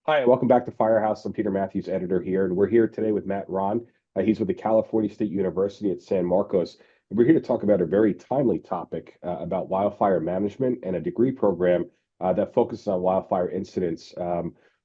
Hi, and welcome back to Firehouse. I'm Peter Matthews, editor here, and we're here today with Matt Ron. He's with the California State University at San Marcos. And we're here to talk about a very timely topic about wildfire management and a degree program that focuses on wildfire incidents.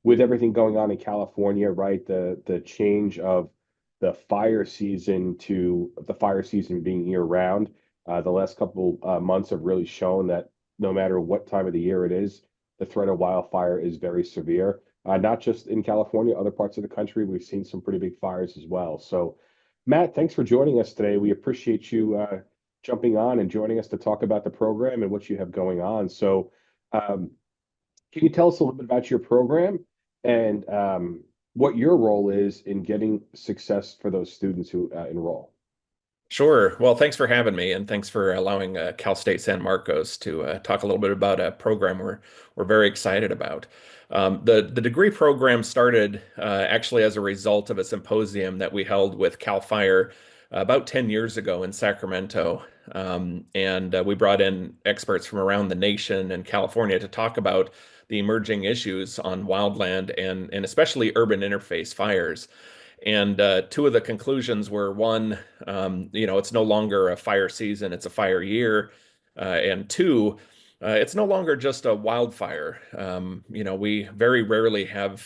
With everything going on in California, right, the change of the fire season to the fire season being year round, the last couple months have really shown that no matter what time of the year it is, the threat of wildfire is very severe, not just in California, other parts of the country. We've seen some pretty big fires as well. So, Matt, thanks for joining us today. We appreciate you jumping on and joining us to talk about the program and what you have going on. So, um, can you tell us a little bit about your program and what your role is in getting success for those students who enroll? Sure. Well, thanks for having me, and thanks for allowing Cal State San Marcos to talk a little bit about a program we're very excited about. The degree program started actually as a result of a symposium that we held with Cal Fire about 10 years ago in Sacramento, and we brought in experts from around the nation and California to talk about the emerging issues on wildland and especially urban interface fires. And two of the conclusions were one, it's no longer a fire season, it's a fire year. And two, it's no longer just a wildfire. We very rarely have,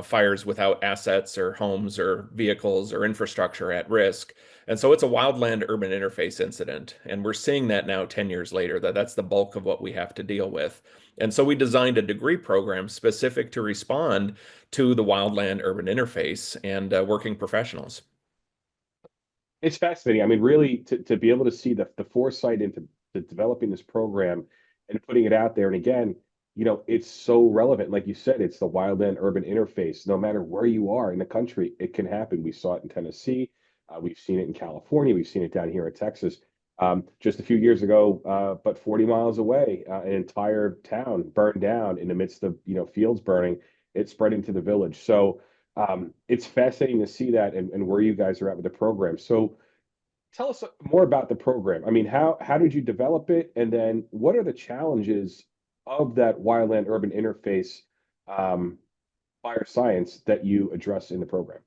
fires without assets or homes or vehicles or infrastructure at risk. And so it's a wildland urban interface incident. And we're seeing that now 10 years later, that's the bulk of what we have to deal with. And so we designed a degree program specific to respond to the wildland urban interface and working professionals. It's fascinating. I mean, really, to be able to see the foresight into developing this program and putting it out there. And again, it's so relevant. Like you said, it's the wildland urban interface. No matter where you are in the country, it can happen. We saw it in Tennessee. We've seen it in California. We've seen it down here in Texas. Just a few years ago, but 40 miles away, an entire town burned down in the midst of fields burning. It spread into the village. So it's fascinating to see that and where you guys are at with the program. So tell us more about the program. I mean, how did you develop it, and then what are the challenges of that wildland urban interface um, fire science that you address in the program?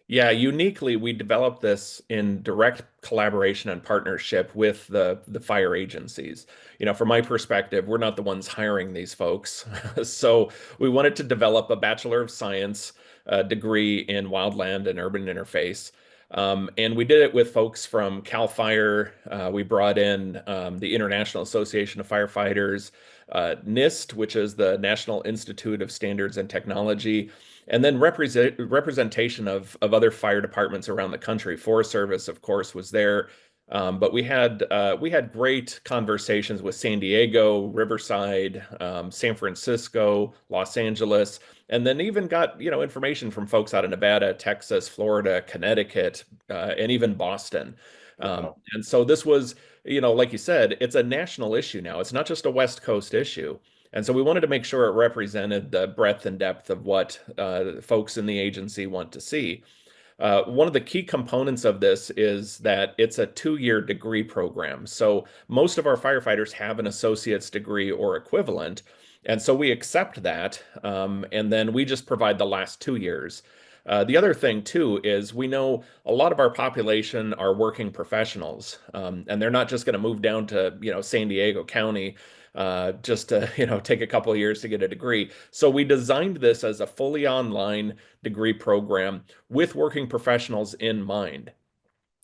Yeah, uniquely, we developed this in direct collaboration and partnership with the fire agencies. From my perspective, we're not the ones hiring these folks. So we wanted to develop a Bachelor of Science degree in wildland and urban interface. And we did it with folks from Cal Fire. We brought in the International Association of Firefighters, NIST, which is the National Institute of Standards and Technology, and then representation of other fire departments around the country. Forest Service, of course, was there. But we had great conversations with San Diego, Riverside, San Francisco, Los Angeles, and then even got information from folks out of Nevada, Texas, Florida, Connecticut, and even Boston. Wow. And so this was, like you said, it's a national issue now. It's not just a West Coast issue. And so we wanted to make sure it represented the breadth and depth of what folks in the agency want to see. One of the key components of this is that it's a 2-year degree program. So most of our firefighters have an associate's degree or equivalent. And so we accept that. And then we just provide the last 2 years. The other thing, too, is we know a lot of our population are working professionals, and they're not just going to move down to, San Diego County just to, take a couple of years to get a degree. So we designed this as a fully online degree program with working professionals in mind.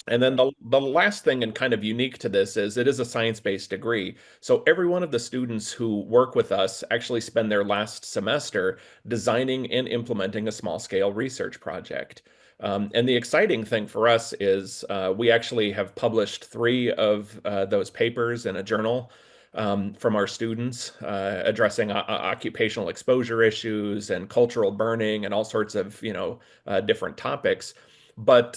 And then the last thing and kind of unique to this is it is a science-based degree. So every one of the students who work with us actually spend their last semester designing and implementing a small-scale research project. And the exciting thing for us is we actually have published 3 of those papers in a journal from our students addressing occupational exposure issues and cultural burning and all sorts of different topics. But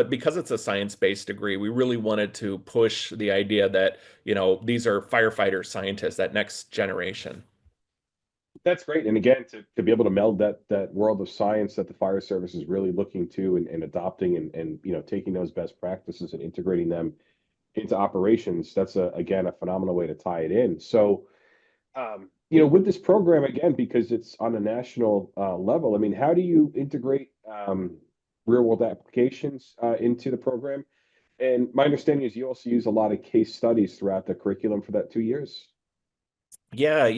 because it's a science-based degree, we really wanted to push the idea that, these are firefighter scientists, that next generation. That's great. And again, to be able to meld that world of science that the fire service is really looking to and adopting and taking those best practices and integrating them into operations, that's again a phenomenal way to tie it in. So With this program again, because it's on a national level, I mean, how do you integrate real world applications into the program? And my understanding is you also use a lot of case studies throughout the curriculum for that 2 years. Yeah,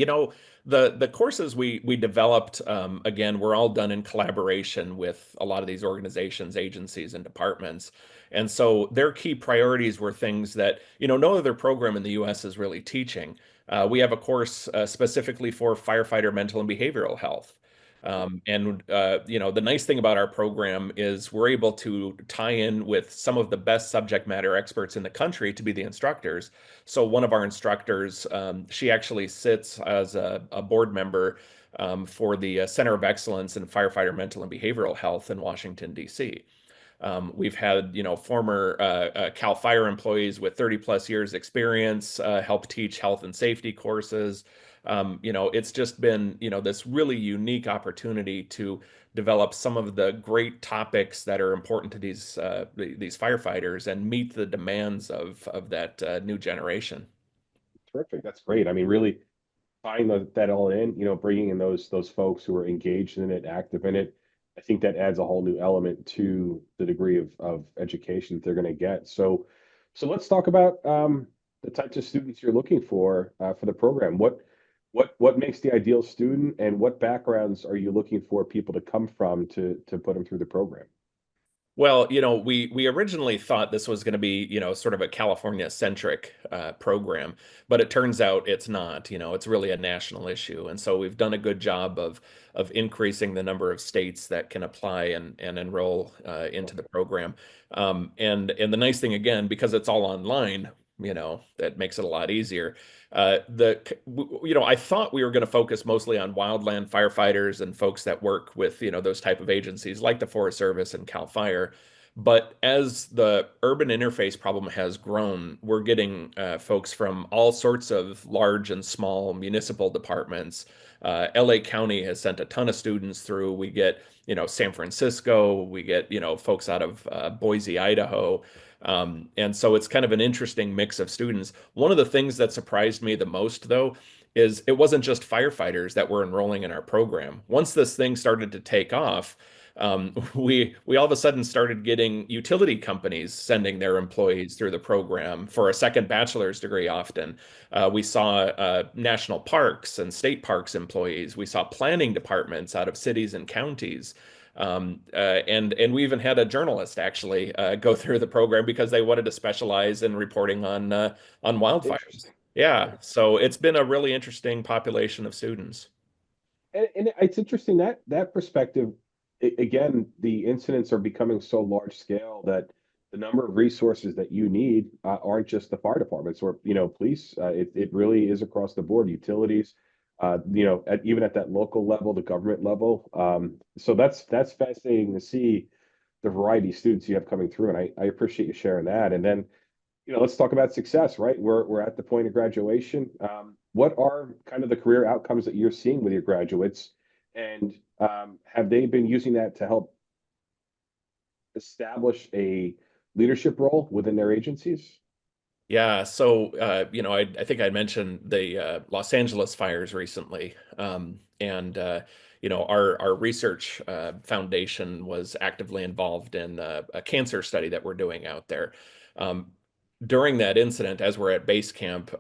the courses we developed, again, were all done in collaboration with a lot of these organizations, agencies, and departments. And so their key priorities were things that, no other program in the US is really teaching. We have a course specifically for firefighter mental and behavioral health. The nice thing about our program is we're able to tie in with some of the best subject matter experts in the country to be the instructors. So one of our instructors, she actually sits as a board member for the Center of Excellence in Firefighter Mental and Behavioral Health in Washington, D.C. We've had, former Cal Fire employees with 30 plus years experience help teach health and safety courses. It's just been, this really unique opportunity to develop some of the great topics that are important to these firefighters and meet the demands of that new generation. Terrific. That's great. I mean, really tying that all in, bringing in those folks who are engaged in it, active in it. I think that adds a whole new element to the degree of education that they're going to get. So let's talk about the types of students you're looking for the program. What makes the ideal student, and what backgrounds are you looking for people to come from to put them through the program? Well, we originally thought this was going to be, sort of a California-centric program, but it turns out it's not. It's really a national issue, and so we've done a good job of increasing the number of states that can apply and enroll into the program. And the nice thing again, because it's all online, that makes it a lot easier. I thought we were going to focus mostly on wildland firefighters and folks that work with, those type of agencies like the Forest Service and Cal Fire. But as the urban interface problem has grown, we're getting folks from all sorts of large and small municipal departments. LA County has sent a ton of students through. We get, San Francisco, we get, folks out of Boise, Idaho. And so it's kind of an interesting mix of students. One of the things that surprised me the most, though, is it wasn't just firefighters that were enrolling in our program. Once this thing started to take off, we all of a sudden started getting utility companies sending their employees through the program for a second bachelor's degree often. We saw national parks and state parks employees. We saw planning departments out of cities and counties. And we even had a journalist actually go through the program because they wanted to specialize in reporting on wildfires. Interesting. Yeah, so it's been a really interesting population of students. And it's interesting that perspective. Again, the incidents are becoming so large scale that the number of resources that you need aren't just the fire departments or police. It really is across the board. Utilities, even at that local level, the government level. So that's fascinating to see the variety of students you have coming through, and I appreciate you sharing that. And then let's talk about success, right? We're at the point of graduation. What are kind of the career outcomes that you're seeing with your graduates, and have they been using that to help establish a leadership role within their agencies? Yeah, so I think I mentioned the Los Angeles fires recently, and our research foundation was actively involved in a cancer study that we're doing out there. Um, During that incident, as we're at base camp,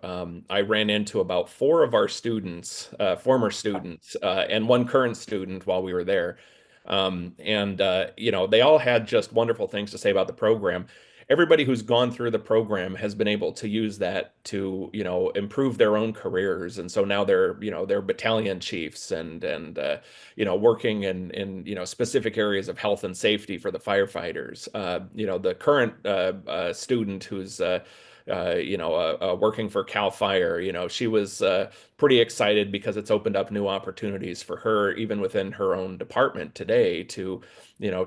I ran into about four of our students, former students, and one current student while we were there. They all had just wonderful things to say about the program. Everybody who's gone through the program has been able to use that to, improve their own careers. And so now they're battalion chiefs and working in specific areas of health and safety for the firefighters. The current student who's working for Cal Fire. She was pretty excited because it's opened up new opportunities for her, even within her own department today, to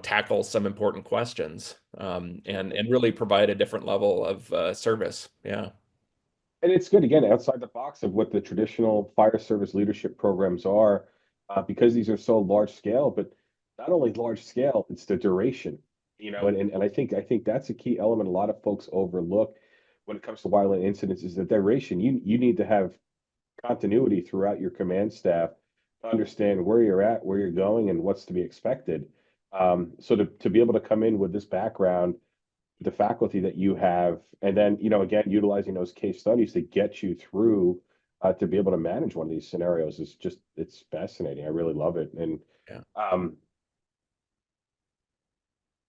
tackle some important questions and really provide a different level of service. Yeah. And it's good, again, outside the box of what the traditional fire service leadership programs are, because these are so large scale, but not only large scale, it's the duration, and I think that's a key element a lot of folks overlook when it comes to violent incidents is the duration. You need to have continuity throughout your command staff to understand where you're at, where you're going, and what's to be expected. So to be able to come in with this background, the faculty that you have, and then, again, utilizing those case studies to get you through to be able to manage one of these scenarios is just, it's fascinating. I really love it. And Yeah.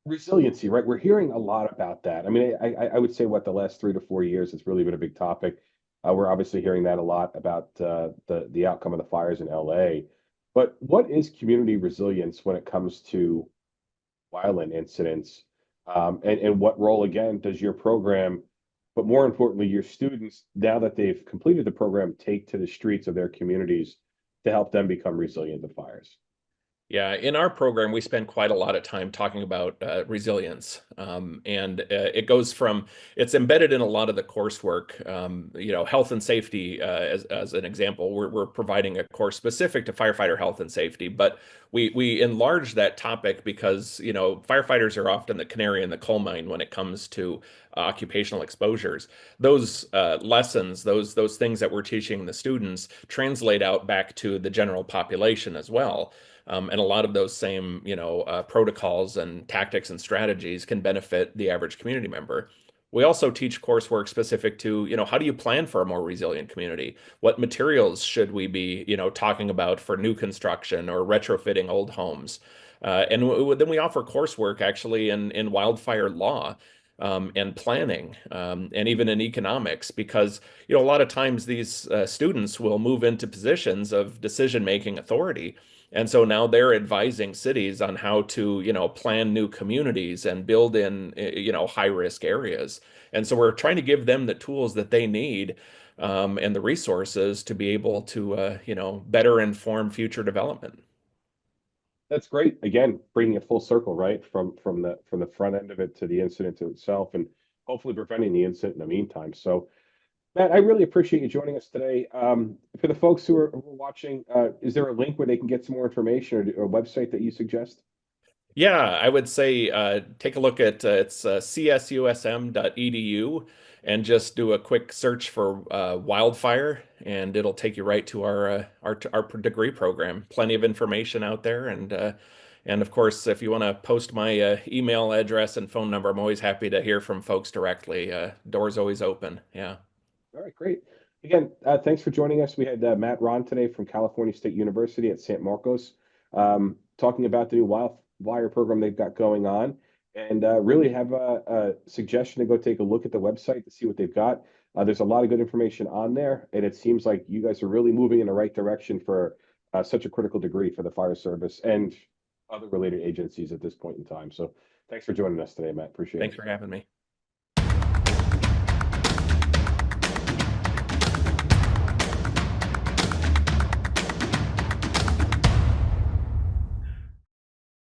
Resiliency, right? We're hearing a lot about that. I mean, I would say the last 3 to 4 years, it's really been a big topic. We're obviously hearing that a lot about the outcome of the fires in LA. But what is community resilience when it comes to violent incidents? And what role, again, does your program, but more importantly, your students, now that they've completed the program, take to the streets of their communities to help them become resilient to fires? Yeah, in our program, we spend quite a lot of time talking about resilience, and it goes from it's embedded in a lot of the coursework. Health and safety, as an example, we're providing a course specific to firefighter health and safety, but we enlarge that topic because firefighters are often the canary in the coal mine when it comes to occupational exposures. Those lessons, those things that we're teaching the students, translate out back to the general population as well. And a lot of those same, protocols and tactics and strategies can benefit the average community member. We also teach coursework specific to, how do you plan for a more resilient community? What materials should we be, talking about for new construction or retrofitting old homes? And then we offer coursework actually in wildfire law, and planning, and even in economics, because a lot of times these students will move into positions of decision-making authority. And so now they're advising cities on how to, plan new communities and build in, high risk areas. And so we're trying to give them the tools that they need, and the resources to be able to, better inform future development. That's great. Again, bringing it full circle, right? From the front end of it to the incident to itself, and hopefully preventing the incident in the meantime. So, Matt, I really appreciate you joining us today. For the folks who are watching, is there a link where they can get some more information, or a website that you suggest? Yeah, I would say take a look at it's csusm.edu and just do a quick search for wildfire, and it'll take you right to our degree program. Plenty of information out there, and of course, if you want to post my email address and phone number, I'm always happy to hear from folks directly. Doors always open. Yeah. All right, great. Again, thanks for joining us. We had Matt Ron today from California State University at San Marcos, talking about the new Wildfire program they've got going on, and really have a suggestion to go take a look at the website to see what they've got. There's a lot of good information on there, and it seems like you guys are really moving in the right direction for such a critical degree for the fire service and other related agencies at this point in time. So thanks for joining us today, Matt. Appreciate it. Thanks for having me.